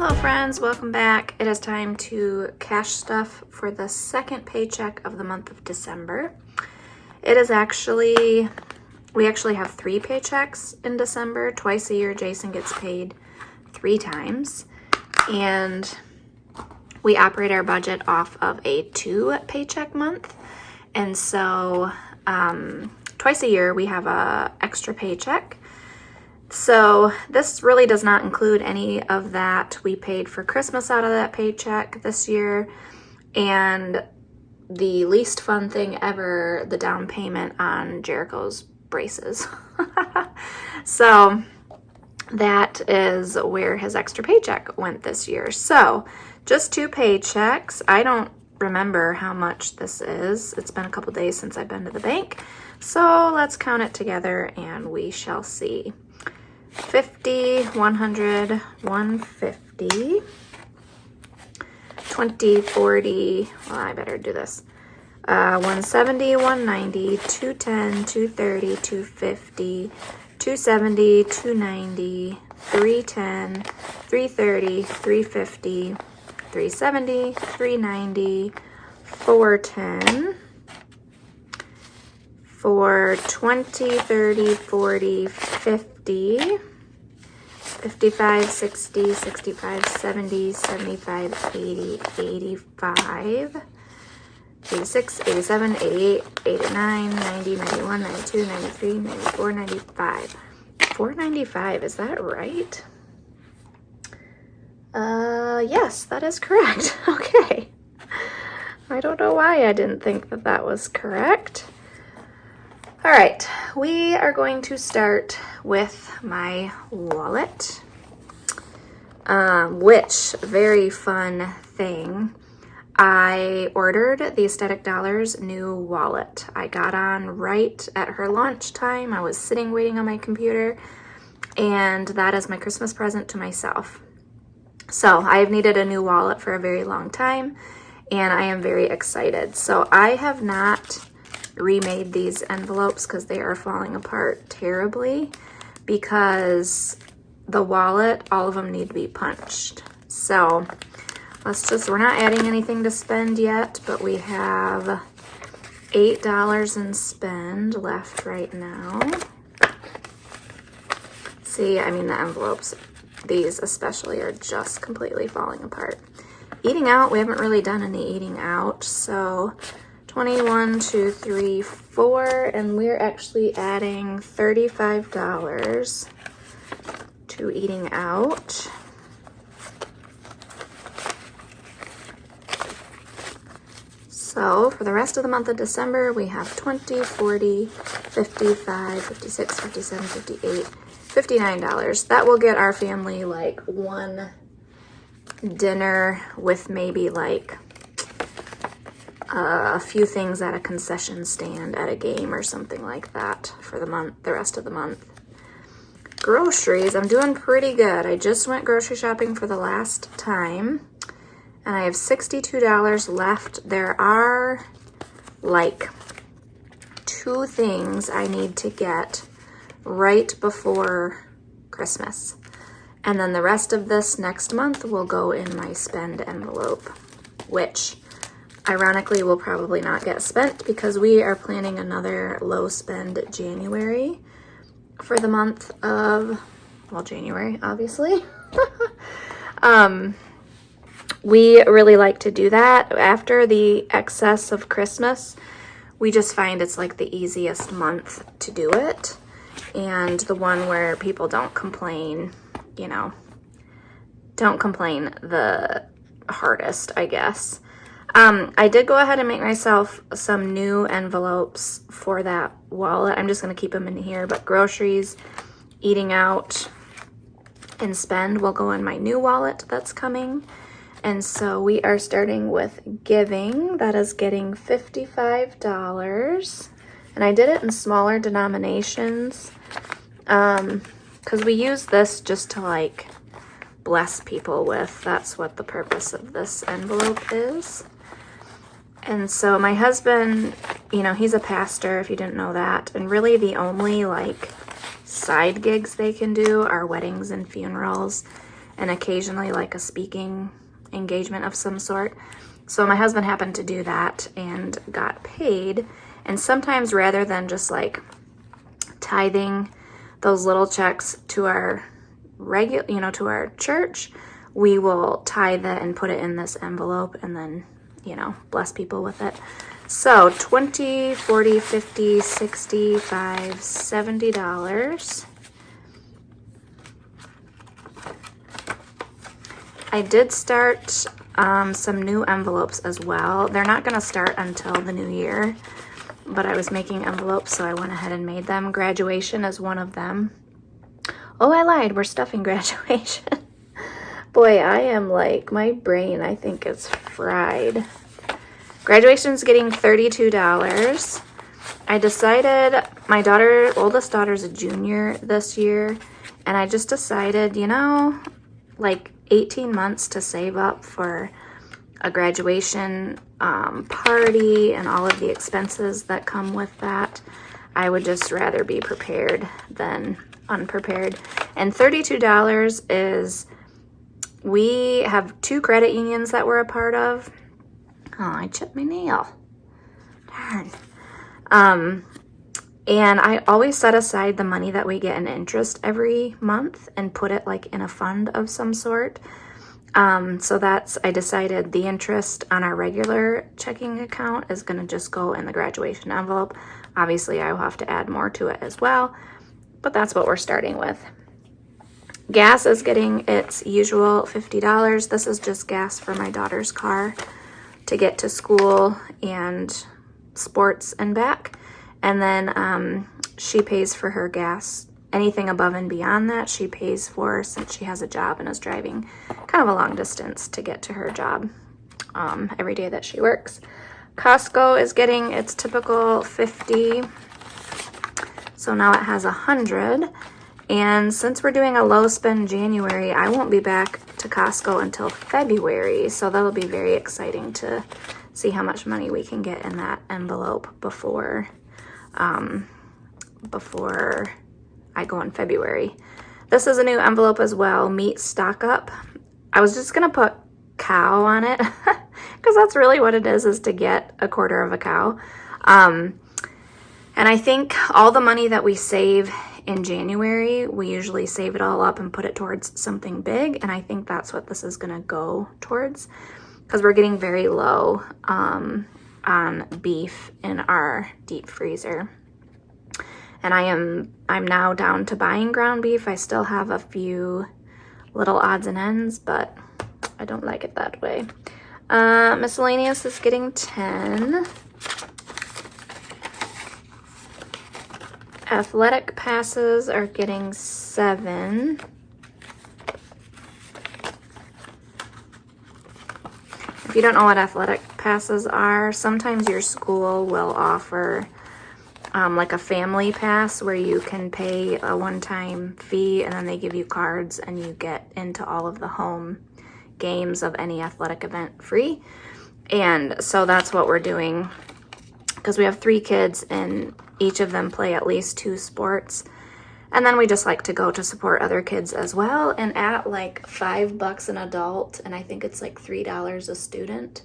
Hello friends, welcome back. It is time to cash stuff for the second paycheck of the month of December. We actually have 3 paychecks in December. Twice a year Jason gets paid 3 times, and we operate our budget off of a 2 paycheck month. And so twice a year we have a extra paycheck. So this really does not include any of that we paid for Christmas out of that paycheck this year. And the least fun thing ever, the down payment on Jericho's braces. So that is where his extra paycheck went this year. So just 2 paychecks. I don't remember how much this is. It's been a couple days since I've been to the bank. So let's count it together and we shall see. 50, 100, 150, 20, 40, well, I better do this, 170, 190, 210, 230, 250, 270, 290, 310, 330, 350, 370, 390, 410, 420, 30, 40, 50, 55, 60, 65, 70, 75, 80, 85, 86, 87, 88, 89, 90, 91, 92, 93, 94, 95. 495, is that right? Yes, that is correct. Okay. I don't know why I didn't think that that was correct. All right, we are going to start with my wallet, which, very fun thing, I ordered the Aesthetic Dollar's new wallet. I got on right at her lunchtime. I was sitting waiting on my computer, and that is my Christmas present to myself. So I have needed a new wallet for a very long time, and I am very excited. So I have not remade these envelopes because they are falling apart terribly, because the wallet, all of them need to be punched. So we're not adding anything to spend yet, but we have $8 in spend left right now. See, I mean, the envelopes, these especially, are just completely falling apart. Eating out, we haven't really done any eating out, so 21, 2, 3, 4, and we're actually adding $35 to eating out. So for the rest of the month of December, we have 20, 40, 55, 56, 57, 58, $59. That will get our family like one dinner with maybe like a few things at a concession stand at a game or something like that for the month, the rest of the month. Groceries, I'm doing pretty good. I just went grocery shopping for the last time, and I have $62 left. There are like 2 things I need to get right before Christmas. And then the rest of this next month will go in my spend envelope, which ironically will probably not get spent because we are planning another low spend January for the month of, well, January, obviously. We really like to do that after the excess of Christmas. We just find it's like the easiest month to do it, and the one where people don't complain, you know, don't complain the hardest, I guess. I did go ahead and make myself some new envelopes for that wallet. I'm just going to keep them in here, but groceries, eating out, and spend will go in my new wallet that's coming. And so we are starting with giving. That is getting $55. And I did it in smaller denominations because we use this just to like bless people with. That's what the purpose of this envelope is. And so my husband, you know, he's a pastor, if you didn't know that. And really the only like side gigs they can do are weddings and funerals. and occasionally like a speaking engagement of some sort. So my husband happened to do that and got paid. And sometimes rather than just like tithing those little checks to our to our church, we will tithe it and put it in this envelope and then, bless people with it. So $20, $40, $50, $65, $70. I did start some new envelopes as well. They're not going to start until the new year, but I was making envelopes, so I went ahead and made them. Graduation is one of them. Oh, I lied. We're stuffing graduation. Boy, I am like, my brain, I think, is fried. Graduation's getting $32. I decided, my oldest daughter's a junior this year, and I just decided, like 18 months to save up for a graduation party and all of the expenses that come with that. I would just rather be prepared than unprepared. And $32 is, we have 2 credit unions that we're a part of. Oh, I chipped my nail. Darn. And I always set aside the money that we get in interest every month and put it like in a fund of some sort. So I decided the interest on our regular checking account is going to just go in the graduation envelope. Obviously, I will have to add more to it as well, but that's what we're starting with. Gas is getting its usual $50. This is just gas for my daughter's car to get to school and sports and back. And then she pays for her gas. Anything above and beyond that, she pays for, since she has a job and is driving kind of a long distance to get to her job every day that she works. Costco is getting its typical $50. So now it has $100. And since we're doing a low spend January, I won't be back to Costco until February. So that'll be very exciting to see how much money we can get in that envelope before I go in February. This is a new envelope as well, meat stock up. I was just gonna put cow on it because that's really what it is to get a quarter of a cow. And I think all the money that we save in January, we usually save it all up and put it towards something big. And I think that's what this is gonna go towards, because we're getting very low on beef in our deep freezer. And I'm now down to buying ground beef. I still have a few little odds and ends, but I don't like it that way. Miscellaneous is getting 10. Athletic passes are getting 7. If you don't know what athletic passes are, sometimes your school will offer like a family pass where you can pay a one-time fee and then they give you cards and you get into all of the home games of any athletic event free. And so that's what we're doing, because we have 3 kids and each of them play at least 2 sports. And then we just like to go to support other kids as well. And at like $5 an adult, and I think it's like $3 a student,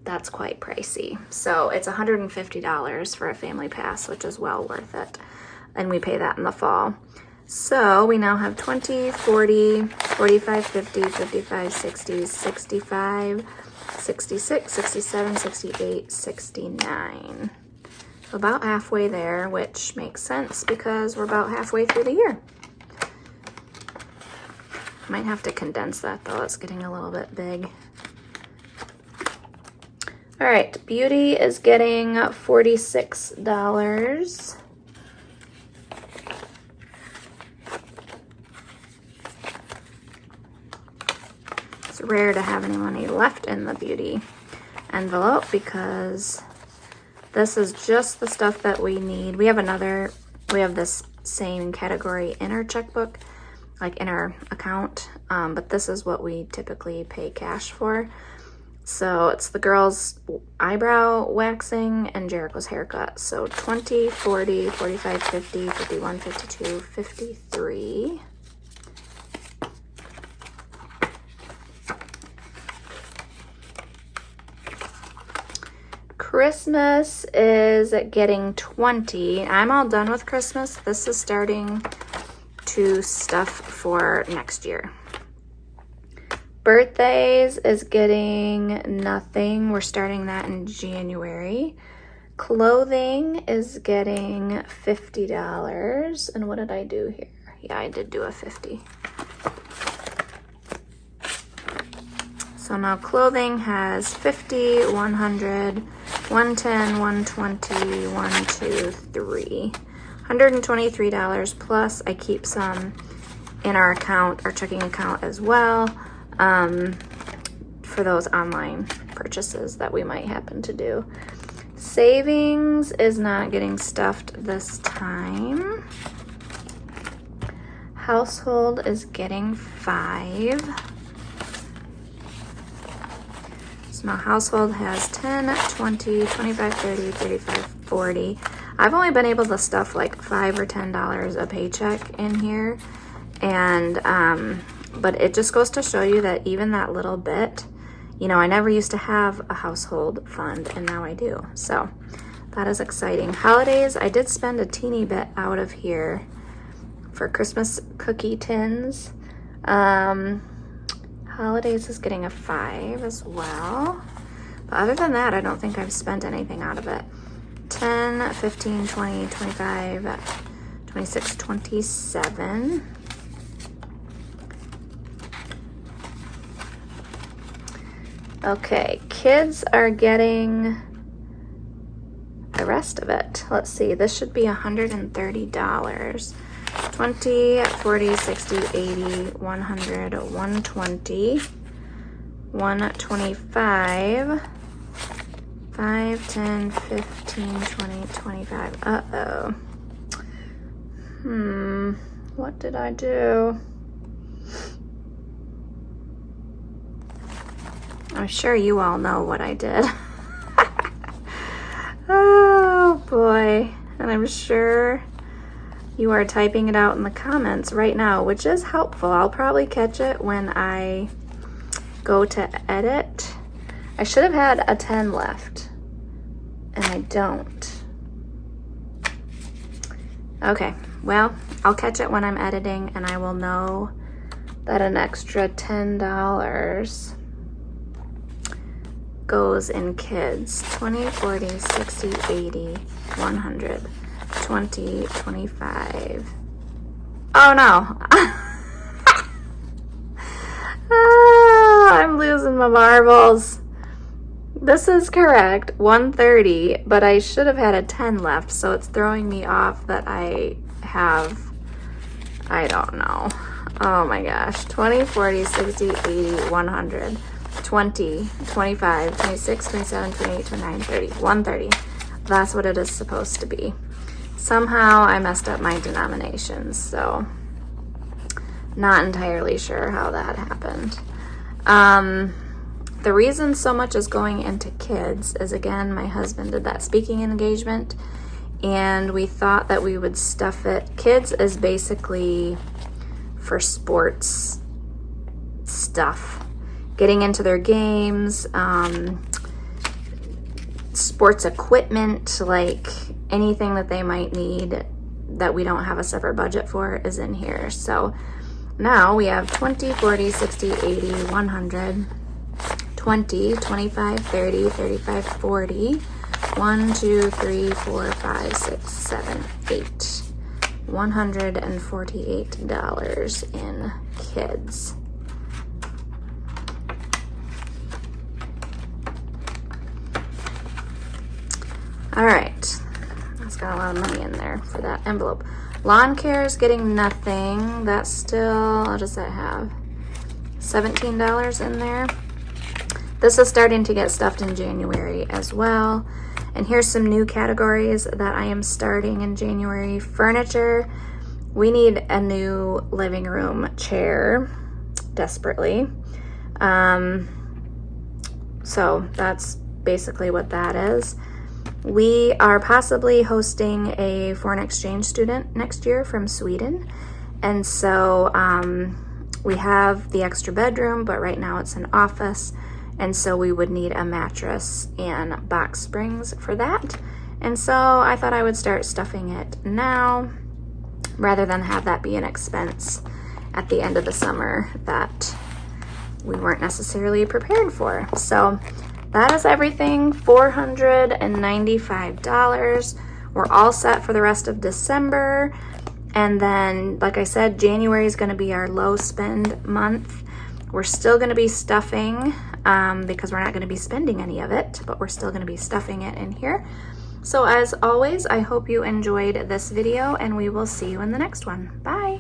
that's quite pricey. So it's $150 for a family pass, which is well worth it. And we pay that in the fall. So we now have 20, 40, 45, 50, 55, 60, 65, 66, 67, 68, 69. So about halfway there, which makes sense because we're about halfway through the year. Might have to condense that though, it's getting a little bit big. All right, beauty is getting $46. It's rare to have any money left in the beauty envelope because this is just the stuff that we need. We have this same category in our checkbook, like in our account, but this is what we typically pay cash for. So it's the girls' eyebrow waxing and Jericho's haircut. So 20, 40, 45, 50, 51, 52, 53. Christmas is getting 20. I'm all done with Christmas. This is starting to stuff for next year. Birthdays is getting nothing. We're starting that in January. Clothing is getting $50. And what did I do here? Yeah, I did do a 50. So now clothing has 50, 100, 110, 120, 1, 2, 3. $123 plus I keep some in our account, our checking account as well, for those online purchases that we might happen to do. Savings is not getting stuffed this time. Household is getting 5. So now household has 10, 20, 25, 30, 35, 40. I've only been able to stuff like $5 or $10 a paycheck in here. And, but it just goes to show you that even that little bit, you know, I never used to have a household fund and now I do. So that is exciting. Holidays, I did spend a teeny bit out of here for Christmas cookie tins. Holidays is getting a 5 as well. But other than that, I don't think I've spent anything out of it. 10, 15, 20, 25, 26, 27. Okay, kids are getting the rest of it. Let's see, this should be $130. 20, 40, 60, 80, 100, 120, 125, 5, 10, 15, 20, 25. Uh-oh. What did I do? I'm sure you all know what I did. Oh boy. And I'm sure you are typing it out in the comments right now, which is helpful. I'll probably catch it when I go to edit. I should have had a 10 left, and I don't. Okay, well, I'll catch it when I'm editing, and I will know that an extra $10 goes in kids. 20, 40, 60, 80, 100. 20, 25. Oh no. Oh, I'm losing my marbles. This is correct, 130, but I should have had a 10 left, so it's throwing me off that I have, I don't know. Oh my gosh. 20, 40, 60, 80, 100, 20, 25, 26, 27, 28, 29, 30, 130. That's what it is supposed to be. Somehow I messed up my denominations, so not entirely sure how that happened. The reason so much is going into kids is, again, my husband did that speaking engagement, and we thought that we would stuff it. Kids is basically for sports stuff, getting into their games, sports equipment, like anything that they might need that we don't have a separate budget for is in here. So now we have 20, 40, 60, 80, 100, 20, 25, 30, 35, 40, 1, 2, 3, 4, 5, 6, 7, 8. $148 in kids. All right, that's got a lot of money in there for that envelope. Lawn care is getting nothing. That's still, what does that have? $17 in there. This is starting to get stuffed in January as well. And here's some new categories that I am starting in January. Furniture. We need a new living room chair desperately. So that's basically what that is. We are possibly hosting a foreign exchange student next year from Sweden. And so we have the extra bedroom, but right now it's an office. And so we would need a mattress and box springs for that. And so I thought I would start stuffing it now rather than have that be an expense at the end of the summer that we weren't necessarily prepared for. So that is everything, $495. We're all set for the rest of December. And then, like I said, January is gonna be our low spend month. We're still gonna be stuffing because we're not gonna be spending any of it, but we're still gonna be stuffing it in here. So as always, I hope you enjoyed this video and we will see you in the next one. Bye.